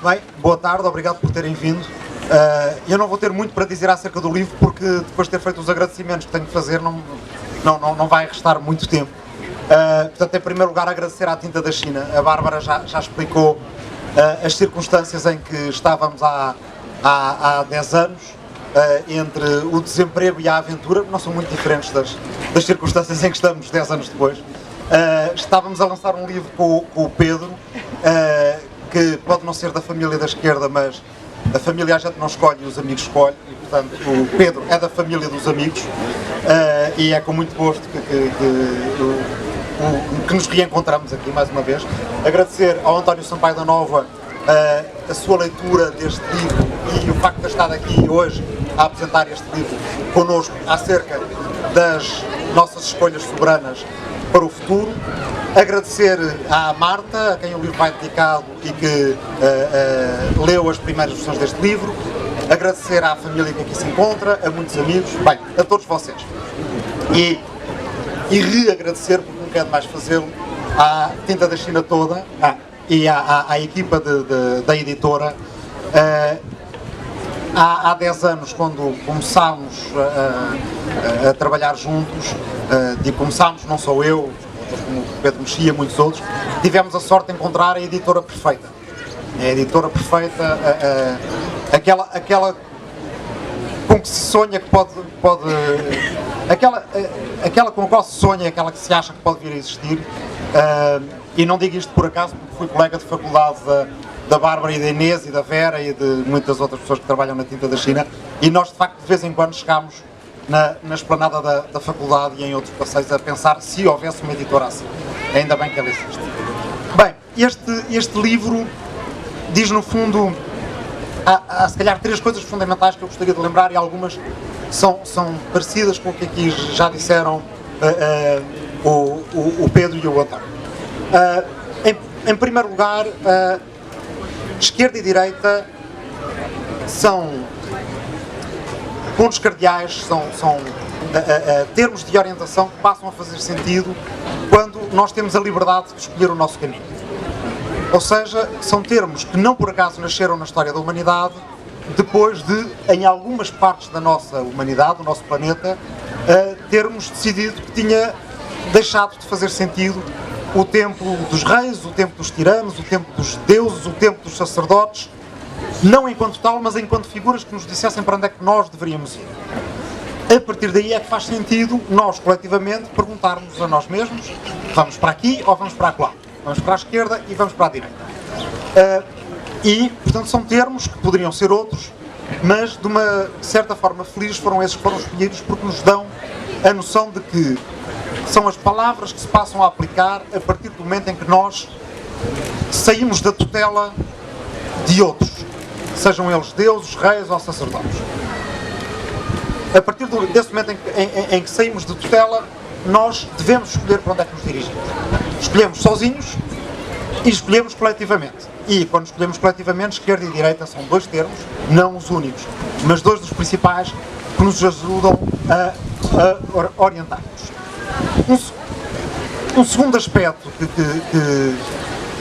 Bem, boa tarde, obrigado por terem vindo. Eu não vou ter muito para dizer acerca do livro, porque depois de ter feito os agradecimentos que tenho de fazer, não vai restar muito tempo. Portanto, em primeiro lugar, agradecer à Tinta da China. A Bárbara já explicou as circunstâncias em que estávamos há 10 anos, entre o desemprego e a aventura. Não são muito diferentes das circunstâncias em que estamos 10 anos depois. Estávamos a lançar um livro com o Pedro, que pode não ser da família da esquerda, mas a família a gente não escolhe e os amigos escolhem, e portanto o Pedro é da família dos amigos, e é com muito gosto que nos reencontramos aqui mais uma vez. Agradecer ao António Sampaio da Nova a sua leitura deste livro e o facto de estar aqui hoje a apresentar este livro connosco acerca das nossas escolhas soberanas para o futuro. Agradecer à Marta, a quem o livro vai dedicado e que leu as primeiras versões deste livro. Agradecer à família que aqui se encontra, a muitos amigos, bem, a todos vocês. E reagradecer, porque não quero mais fazê-lo, à Tinta da China toda e à equipa da editora. Há 10 anos, quando começámos a trabalhar juntos, começámos, não sou eu, como o Pedro Mexia, muitos outros, tivemos a sorte de encontrar a editora perfeita. A editora perfeita, aquela com que se sonha que pode aquela com a qual se sonha, aquela que se acha que pode vir a existir, e não digo isto por acaso, porque fui colega de faculdade da Bárbara e da Inês e da Vera e de muitas outras pessoas que trabalham na Tinta da China, e nós de facto de vez em quando chegámos na esplanada da faculdade e em outros passeios a pensar se houvesse uma editora assim. Ainda bem que ela existe. Bem, este livro diz no fundo, há se calhar 3 coisas fundamentais que eu gostaria de lembrar, e algumas são parecidas com o que aqui já disseram o Pedro e o António. Em primeiro lugar, esquerda e direita são pontos cardeais, são termos de orientação que passam a fazer sentido quando nós temos a liberdade de escolher o nosso caminho. Ou seja, são termos que não por acaso nasceram na história da humanidade, depois de, em algumas partes da nossa humanidade, do nosso planeta, termos decidido que tinha deixado de fazer sentido o tempo dos reis, o tempo dos tiranos, o tempo dos deuses, o tempo dos sacerdotes, não enquanto tal, mas enquanto figuras que nos dissessem para onde é que nós deveríamos ir. A partir daí é que faz sentido nós, coletivamente, perguntarmos a nós mesmos: vamos para aqui ou vamos para lá? Vamos para a esquerda e vamos para a direita. E, portanto, são termos que poderiam ser outros, mas de uma certa forma feliz foram esses que foram escolhidos, porque nos dão a noção de que são as palavras que se passam a aplicar a partir do momento em que nós saímos da tutela de outros, sejam eles deuses, reis ou sacerdotes. A partir desse momento em que saímos de tutela, nós devemos escolher para onde é que nos dirigimos. Escolhemos sozinhos e escolhemos coletivamente. E quando escolhemos coletivamente, esquerda e direita são 2 termos, não os únicos, mas 2 dos principais que nos ajudam a orientar-nos. Um segundo aspecto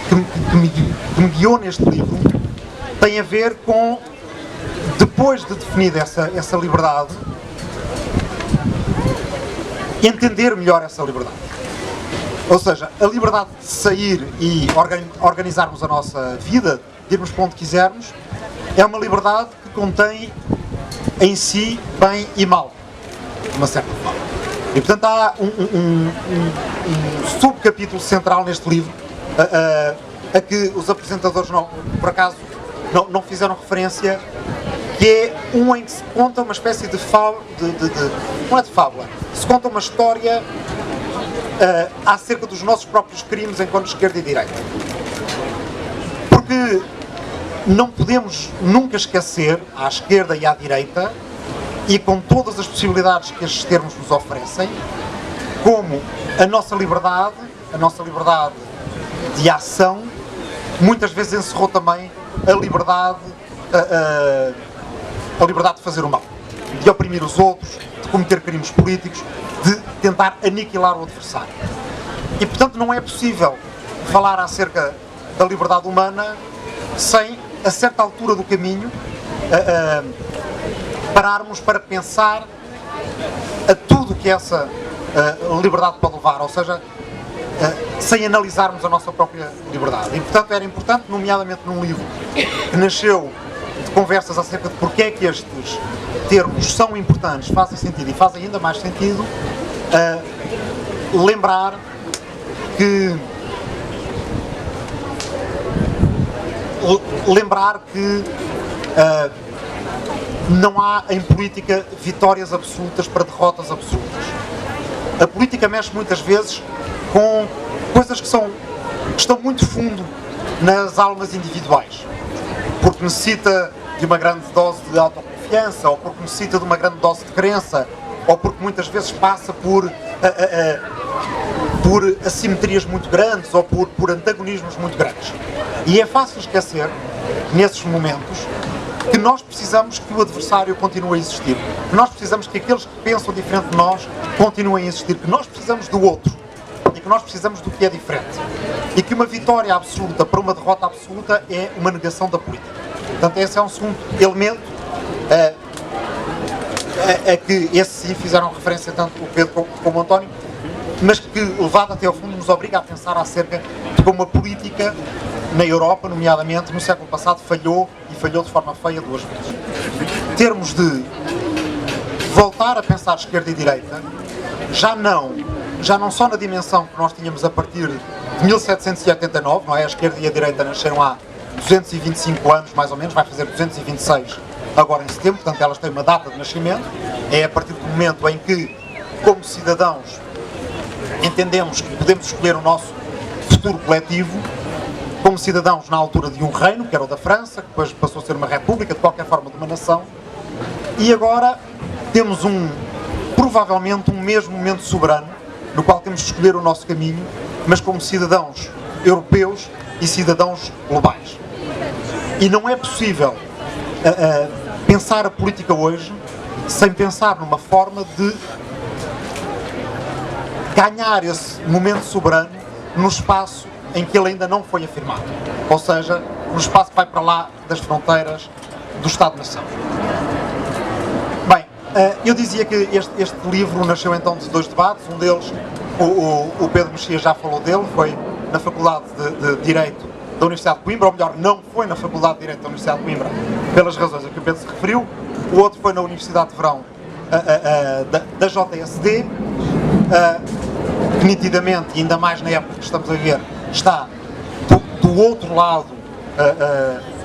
que me guiou neste livro tem a ver com, depois de definida essa liberdade, entender melhor essa liberdade. Ou seja, a liberdade de sair e organizarmos a nossa vida, de irmos para onde quisermos, é uma liberdade que contém em si bem e mal, de uma certa forma. E portanto há um subcapítulo central neste livro a que os apresentadores por acaso não fizeram referência, que é um em que se conta uma espécie de fábula, não é de fábula, se conta uma história acerca dos nossos próprios crimes enquanto esquerda e direita. Porque não podemos nunca esquecer, à esquerda e à direita, e com todas as possibilidades que estes termos nos oferecem, como a nossa liberdade de ação, muitas vezes encerrou também a liberdade de fazer o mal, de oprimir os outros, de cometer crimes políticos, de tentar aniquilar o adversário. E portanto não é possível falar acerca da liberdade humana sem, a certa altura do caminho, pararmos para pensar a tudo que essa liberdade pode levar, ou seja, sem analisarmos a nossa própria liberdade. E, portanto, era importante, nomeadamente num livro que nasceu de conversas acerca de porque é que estes termos são importantes, fazem sentido e fazem ainda mais sentido, lembrar que não há em política vitórias absolutas para derrotas absolutas. A política mexe muitas vezes com coisas que estão muito fundo nas almas individuais, porque necessita de uma grande dose de autoconfiança, ou porque necessita de uma grande dose de crença, ou porque muitas vezes passa por assimetrias muito grandes, ou por antagonismos muito grandes. E é fácil esquecer, nesses momentos, que nós precisamos que o adversário continue a existir, que nós precisamos que aqueles que pensam diferente de nós continuem a existir, que nós precisamos do outro e que nós precisamos do que é diferente. E que uma vitória absoluta para uma derrota absoluta é uma negação da política. Portanto, esse é um segundo elemento a que esse sim fizeram referência tanto o Pedro como o António, mas que, levado até ao fundo, nos obriga a pensar acerca de como a política na Europa, nomeadamente, no século passado, falhou e falhou de forma feia duas vezes. Termos de voltar a pensar esquerda e direita, já não só na dimensão que nós tínhamos a partir de 1789, não é? A esquerda e a direita nasceram há 225 anos, mais ou menos, vai fazer 226 agora em setembro, portanto elas têm uma data de nascimento, é a partir do momento em que, como cidadãos, entendemos que podemos escolher o nosso futuro coletivo, como cidadãos na altura de um reino, que era o da França, que depois passou a ser uma república, de qualquer forma de uma nação, e agora temos provavelmente um mesmo momento soberano, no qual temos de escolher o nosso caminho, mas como cidadãos europeus e cidadãos globais. E não é possível pensar a política hoje sem pensar numa forma de ganhar esse momento soberano no espaço em que ele ainda não foi afirmado, ou seja, no espaço que vai para lá das fronteiras do Estado-nação. Bem, eu dizia que este livro nasceu então de dois debates, um deles, o Pedro Mexia já falou dele, foi na Faculdade de Direito da Universidade de Coimbra, ou melhor, não foi na Faculdade de Direito da Universidade de Coimbra, pelas razões a que o Pedro se referiu, o outro foi na Universidade de Verão da JSD, que nitidamente, e ainda mais na época que estamos a ver, está do outro lado,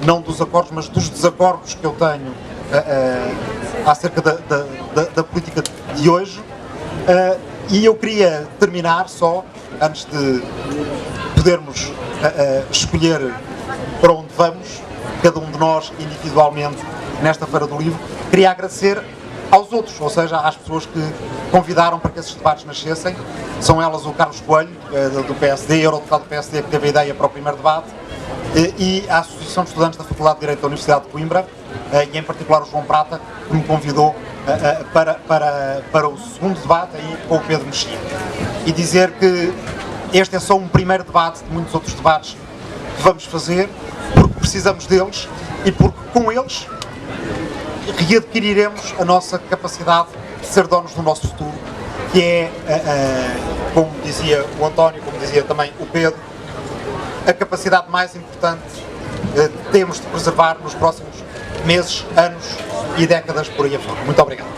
não dos acordos, mas dos desacordos que eu tenho acerca da política de hoje. E eu queria terminar só, antes de podermos escolher para onde vamos, cada um de nós individualmente, nesta Feira do Livro, queria agradecer aos outros, ou seja, às pessoas que convidaram para que esses debates nascessem. São elas o Carlos Coelho, do PSD, eurodeputado do PSD, que teve a ideia para o primeiro debate, e a Associação de Estudantes da Faculdade de Direito da Universidade de Coimbra, e em particular o João Prata, que me convidou para o segundo debate aí com o Pedro Mexia. E dizer que este é só um primeiro debate de muitos outros debates que vamos fazer, porque precisamos deles e porque com eles readquiriremos a nossa capacidade de ser donos do nosso futuro, que é, como dizia o António, como dizia também o Pedro, a capacidade mais importante que temos de preservar nos próximos meses, anos e décadas por aí afora. Muito obrigado.